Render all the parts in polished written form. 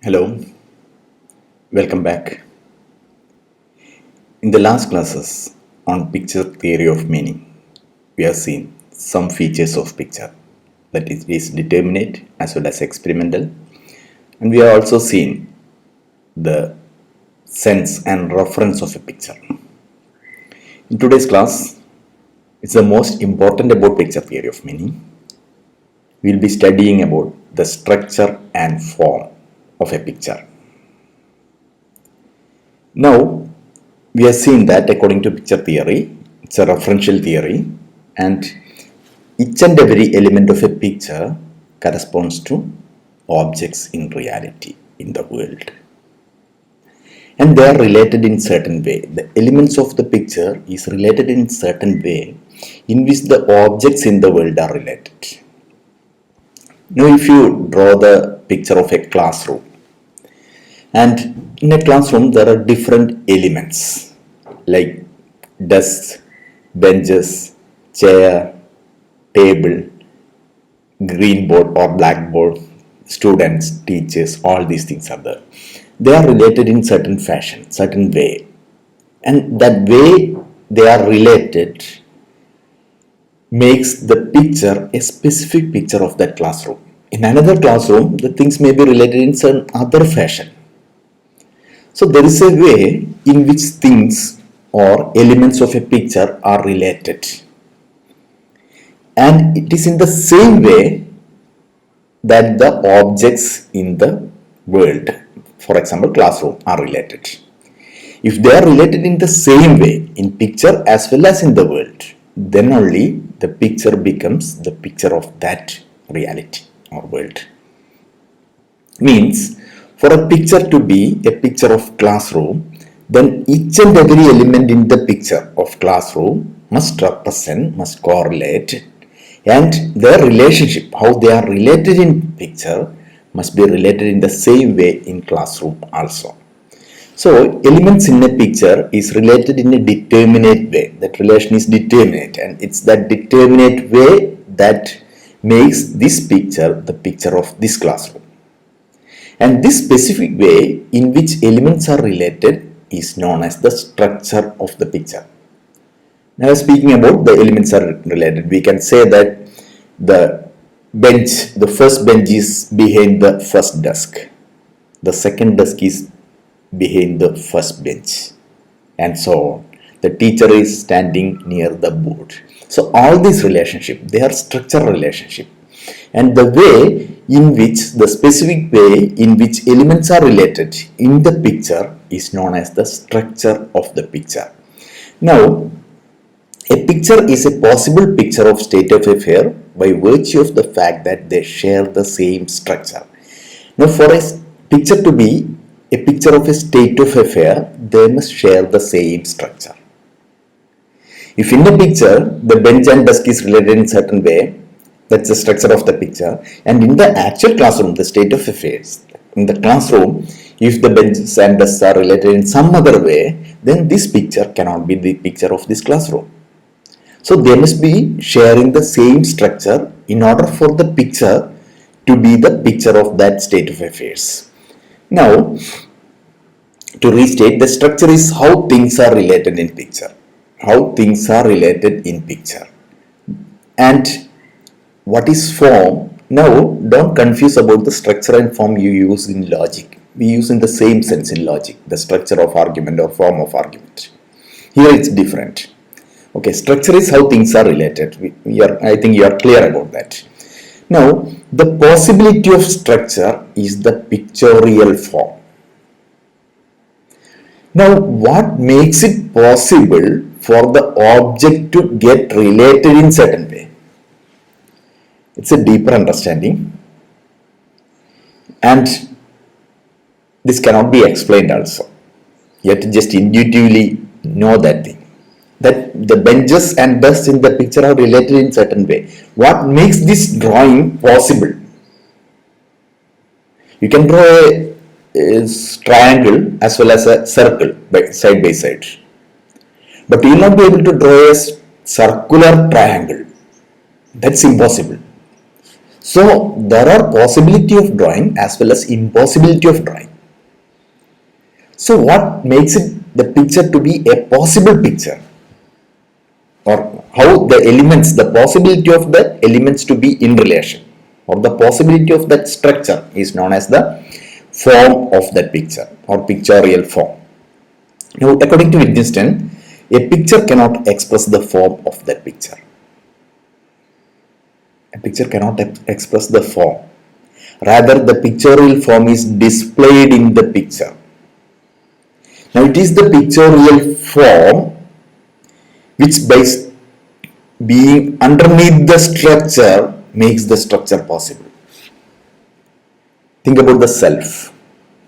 Hello, welcome back. In the last classes on picture theory of meaning, we have seen some features of picture, that it is determinate as well as experimental, and we have also seen the sense and reference of a picture. In today's class, it's the most important about picture theory of meaning. We'll be studying about the structure and form of a picture. Now, we have seen that according to picture theory, it's a referential theory, and each and every element of a picture corresponds to objects in reality in the world. And they are related in certain way. The elements of the picture is related in certain way in which the objects in the world are related. Now, if you draw the picture of a classroom, and in a classroom there are different elements like desks, benches, chair, table, green board or blackboard, students, teachers, all these things are there. They are related in certain fashion, certain way. And that way they are related makes the picture a specific picture of that classroom. In another classroom, the things may be related in some other fashion. So there is a way in which things or elements of a picture are related. And it is in the same way that the objects in the world, for example classroom, are related. If they are related in the same way in picture as well as in the world, then only the picture becomes the picture of that reality or world. Means, for a picture to be a picture of classroom, then each and every element in the picture of classroom must represent, must correlate, and their relationship, how they are related in picture, must be related in the same way in classroom also. So, elements in a picture is related in a determinate way. That relation is determinate, and it's that determinate way that makes this picture the picture of this classroom. And this specific way in which elements are related is known as the structure of the picture. Now, speaking about the elements are related, we can say that the bench, the first bench is behind the first desk, the second desk is behind the first bench, and so on. The teacher is standing near the board. So all these relationship, they are structural relationship, and the way in which, the specific way in which elements are related in the picture is known as the structure of the picture. Now, a picture is a possible picture of state of affair by virtue of the fact that they share the same structure. Now, for a picture to be a picture of a state of affair, they must share the same structure. If in the picture the bench and desk is related in certain way, that's the structure of the picture, and in the actual classroom, the state of affairs in the classroom, if the benches and desks are related in some other way, then this picture cannot be the picture of this classroom. So they must be sharing the same structure in order for the picture to be the picture of that state of affairs. Now, to restate, the structure is how things are related in picture. How things are related in picture. And what is form? Now, don't confuse about the structure and form you use in logic. We use in the same sense in logic, the structure of argument or form of argument. Here it's different. Okay, structure is how things are related. I think you are clear about that. Now, the possibility of structure is the pictorial form. Now, what makes it possible for the object to get related in certain way? It's a deeper understanding, and this cannot be explained also. You have to just intuitively know that thing, that the benches and desks in the picture are related in certain way. What makes this drawing possible? You can draw a triangle as well as a circle side by side, but you will not be able to draw a circular triangle. That's impossible. So there are possibility of drawing as well as impossibility of drawing. So what makes it the picture to be a possible picture, or how the elements, the possibility of the elements to be in relation, or the possibility of that structure is known as the form of that picture or pictorial form. Now, according to Wittgenstein, a picture cannot express the form of that picture. A picture cannot express the form. Rather, the pictorial form is displayed in the picture. Now, it is the pictorial form which, by being underneath the structure, makes the structure possible. Think about the self,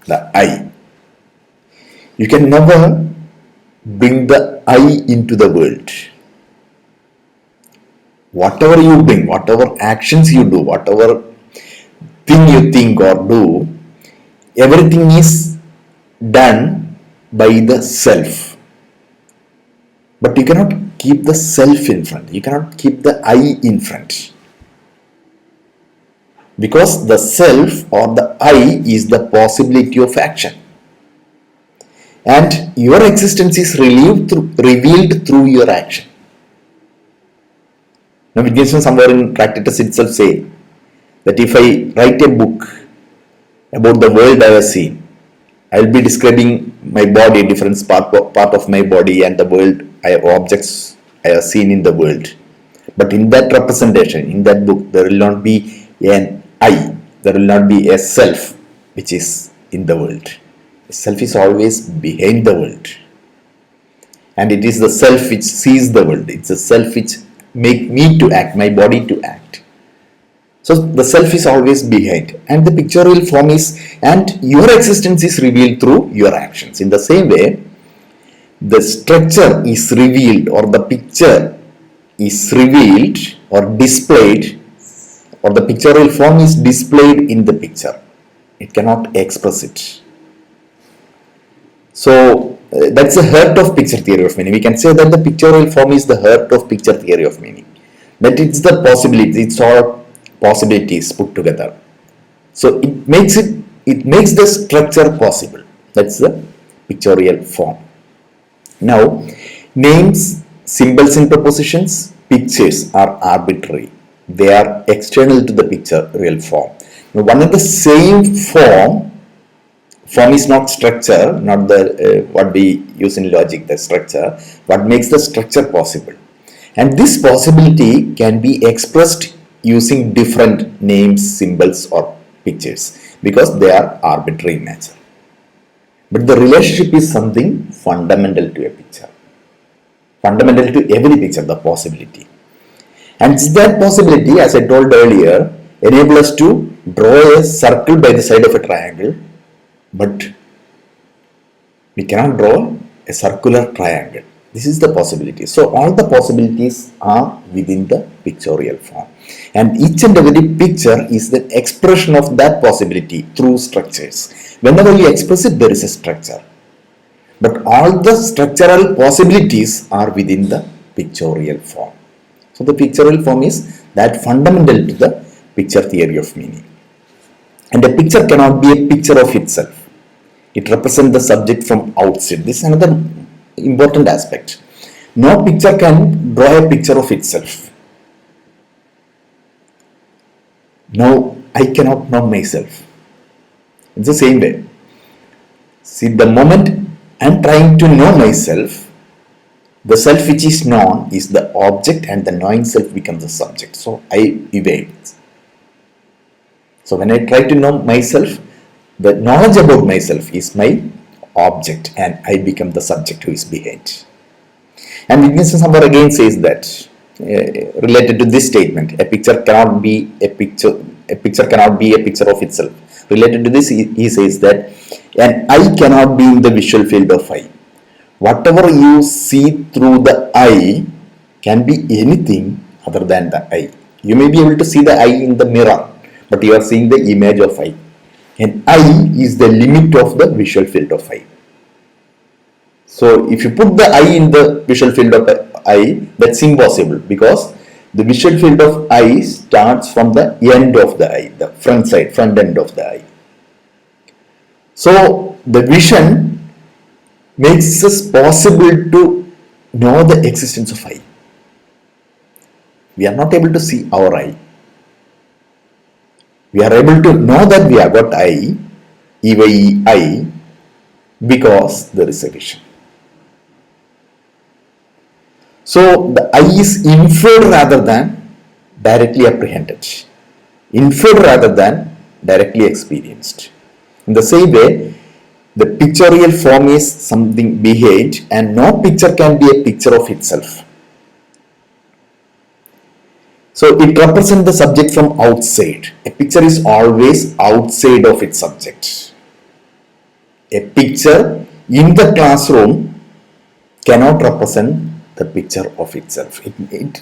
the I. You can never bring the I into the world. Whatever you bring, whatever actions you do, whatever thing you think or do, everything is done by the self. But you cannot keep the self in front. You cannot keep the I in front. Because the self or the I is the possibility of action. And your existence is revealed through your action. Now, Wittgenstein somewhere in Tractatus itself say that if I write a book about the world I have seen, I will be describing my body, different part of my body and the world, objects I have seen in the world. But in that representation, in that book, there will not be an I, there will not be a self which is in the world. Self is always behind the world, and it is the self which sees the world. It's the self which make me to act, my body to act. So the self is always behind, and the pictorial form is, and your existence is revealed through your actions. In the same way, the structure is revealed, or the picture is revealed or displayed, or the pictorial form is displayed in the picture. It cannot express it. So that's the heart of picture theory of meaning. We can say that the pictorial form is the heart of picture theory of meaning. That it's the possibility, it's all possibilities put together. So it makes the structure possible. That's the pictorial form. Now, names, symbols and prepositions, pictures are arbitrary. They are external to the pictorial form. Now, one and the same form is not structure, not the what we use in logic, the structure. What makes the structure possible? And this possibility can be expressed using different names, symbols or pictures because they are arbitrary in nature. But the relationship is something fundamental to a picture. Fundamental to every picture, the possibility. And that possibility, as I told earlier, enables us to draw a circle by the side of a triangle, but we cannot draw a circular triangle. This is the possibility. So all the possibilities are within the pictorial form. And each and every picture is the expression of that possibility through structures. Whenever you express it, there is a structure. But all the structural possibilities are within the pictorial form. So the pictorial form is that fundamental to the picture theory of meaning. And a picture cannot be a picture of itself. It represents the subject from outside. This is another important aspect. No picture can draw a picture of itself. Now, I cannot know myself. It's the same way. See, the moment I am trying to know myself, the self which is known is the object and the knowing self becomes the subject. So, I evade. So, when I try to know myself, the knowledge about myself is my object and I become the subject who is behind. And Wittgenstein somewhere again says that related to this statement, a picture cannot be a picture of itself. Related to this, he says that an eye cannot be in the visual field of eye. Whatever you see through the eye can be anything other than the eye. You may be able to see the eye in the mirror, but you are seeing the image of eye. And eye is the limit of the visual field of eye. So if you put the eye in the visual field of eye, that's impossible because The visual field of eye starts from the end of the eye, the front end of the eye. So the vision makes us possible to know the existence of eye. We are not able to see our eye. We are able to know that we have got eye, eye, because there is a vision. So the eye is inferred rather than directly apprehended, inferred rather than directly experienced. In the same way, the pictorial form is something behind, and no picture can be a picture of itself. So it represents the subject from outside. A picture is always outside of its subject. A picture in the classroom cannot represent the picture of itself. It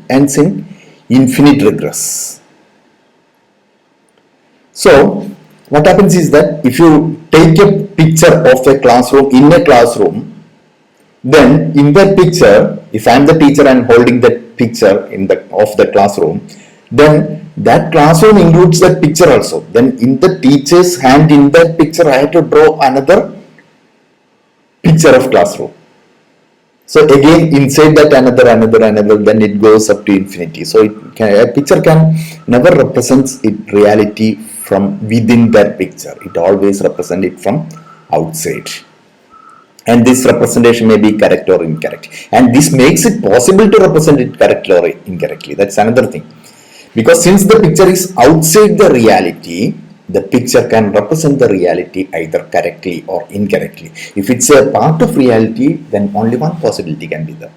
ends in infinite regress. So what happens is that if you take a picture of a classroom in a classroom, then in that picture, if I am the teacher and holding that picture of the classroom, then that classroom includes that picture also. Then in the teacher's hand in that picture, I have to draw another picture of classroom. So again, inside that another, then it goes up to infinity. So a picture can never represent its reality from within that picture. It always represents it from outside. And this representation may be correct or incorrect. And this makes it possible to represent it correctly or incorrectly. That's another thing. Because since the picture is outside the reality, the picture can represent the reality either correctly or incorrectly. If it's a part of reality, then only one possibility can be there,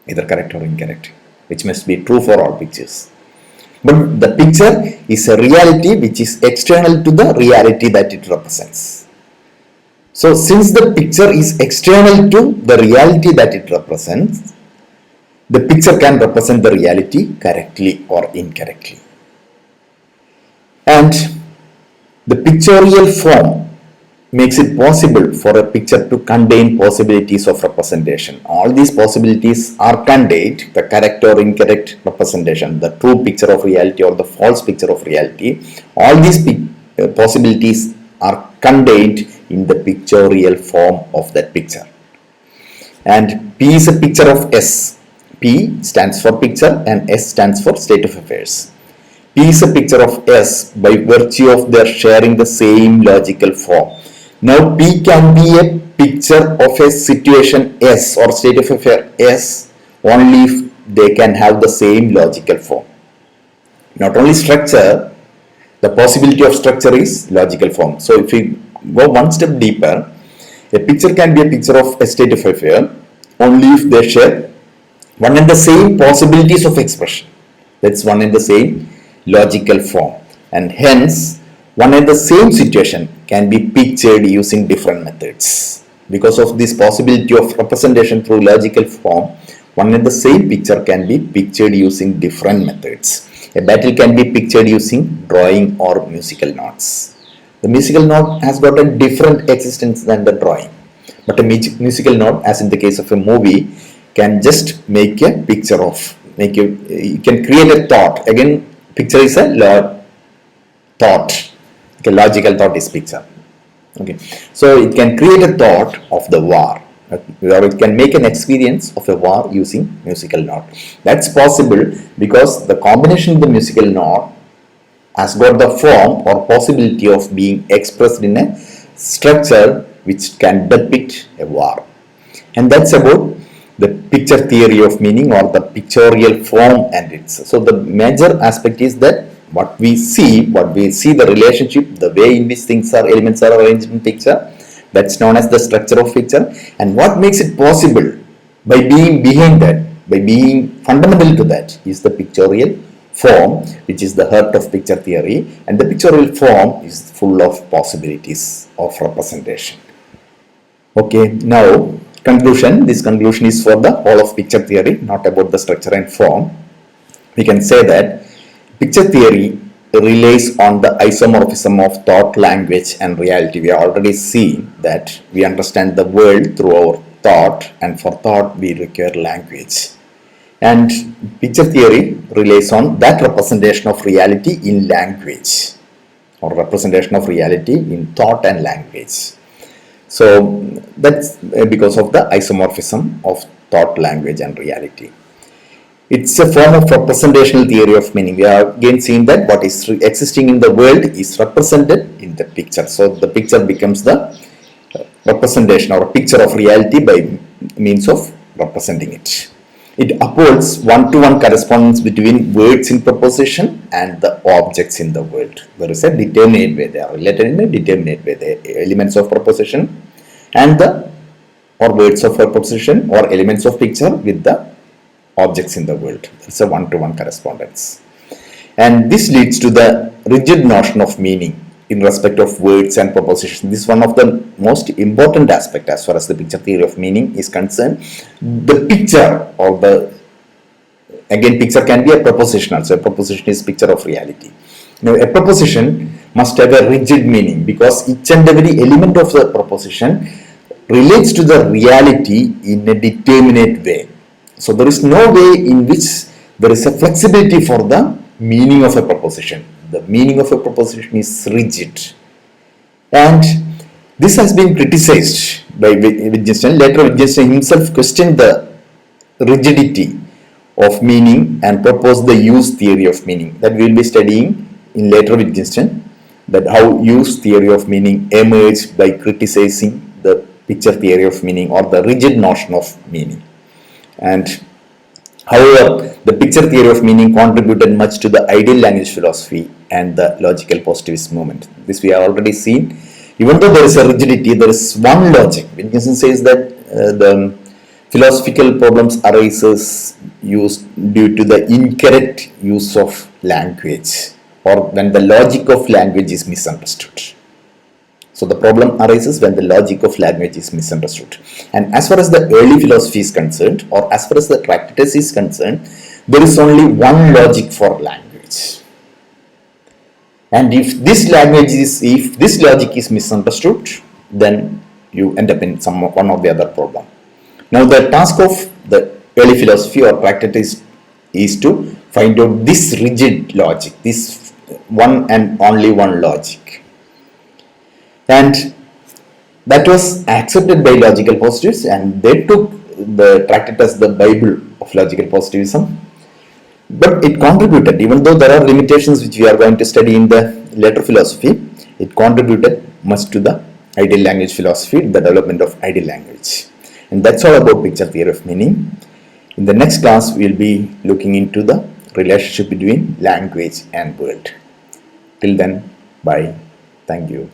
either correct or incorrect, which must be true for all pictures. But the picture is a reality which is external to the reality that it represents. So since the picture is external to the reality that it represents, the picture can represent the reality correctly or incorrectly. And the pictorial form makes it possible for a picture to contain possibilities of representation. All these possibilities are contained, the correct or incorrect representation, the true picture of reality or the false picture of reality. All these possibilities are contained in the pictorial form of that picture. And P is a picture of S. P stands for picture and S stands for state of affairs. P is a picture of S by virtue of their sharing the same logical form. Now P can be a picture of a situation S or state of affair S only if they can have the same logical form. Not only structure, the possibility of structure is logical form. So if we go one step deeper, a picture can be a picture of a state of affair only if they share one and the same possibilities of expression. That's one and the same logical form, and hence one and the same situation can be pictured using different methods. Because of this possibility of representation through logical form, one and the same picture can be pictured using different methods. A battle can be pictured using drawing or musical notes. The musical note has got a different existence than the drawing, but a musical note, as in the case of a movie, can just make a picture of, you can create a thought. Again, picture is a thought. Okay, logical thought is picture. Okay, so it can create a thought of the war, or it can make an experience of a war using musical note. That's possible because the combination of the musical note has got the form or possibility of being expressed in a structure which can depict a war. And that's about the picture theory of meaning or the pictorial form and its. So the major aspect is that what we see the relationship, the way in which elements are arranged in picture, that's known as the structure of picture. And what makes it possible by being behind that, by being fundamental to that, is the pictorial form, which is the heart of picture theory. And the pictorial form is full of possibilities of representation. Okay, now conclusion. This conclusion is for the whole of picture theory, not about the structure and form. We can say that picture theory relies on the isomorphism of thought, language and reality. We have already seen that we understand the world through our thought, and for thought we require language. And picture theory relies on that representation of reality in language, or representation of reality in thought and language. So that's because of the isomorphism of thought, language, and reality. It's a form of representational theory of meaning. We have again seen that what is existing in the world is represented in the picture. So the picture becomes the representation or a picture of reality by means of representing it. It upholds one-to-one correspondence between words in proposition and the objects in the world. There is a determinate way. They are related in a determinate way. The elements of proposition and the or words of proposition or elements of picture with the objects in the world. It's a one-to-one correspondence. And this leads to the rigid notion of meaning in respect of words and propositions. This is one of the most important aspects as far as the picture theory of meaning is concerned. The picture or the, again, picture can be a proposition also. A proposition is picture of reality. Now, a proposition must have a rigid meaning because each and every element of the proposition relates to the reality in a determinate way. So there is no way in which there is a flexibility for the meaning of a proposition. The meaning of a proposition is rigid. And this has been criticized by Wittgenstein. Later, Wittgenstein himself questioned the rigidity of meaning and proposed the use theory of meaning that we will be studying in later Wittgenstein, that how use theory of meaning emerged by criticizing the picture theory of meaning or the rigid notion of meaning. And however, the picture theory of meaning contributed much to the ideal language philosophy and the logical positivist movement. This we have already seen. Even though there is a rigidity, there is one logic. Wittgenstein says that the philosophical problems arises due to the incorrect use of language, or when the logic of language is misunderstood. So the problem arises when the logic of language is misunderstood. And as far as the early philosophy is concerned, or as far as the Tractatus is concerned, there is only one logic for language. And if this logic is misunderstood, then you end up in one or the other problem. Now the task of the early philosophy or Tractatus is to find out this rigid logic, this one and only one logic. And that was accepted by logical positivists, and they took the Tractatus as the Bible of logical positivism. But it contributed, even though there are limitations which we are going to study in the later philosophy, it contributed much to the ideal language philosophy, the development of ideal language. And that's all about picture theory of meaning. In the next class, we will be looking into the relationship between language and world. Till then, bye. Thank you.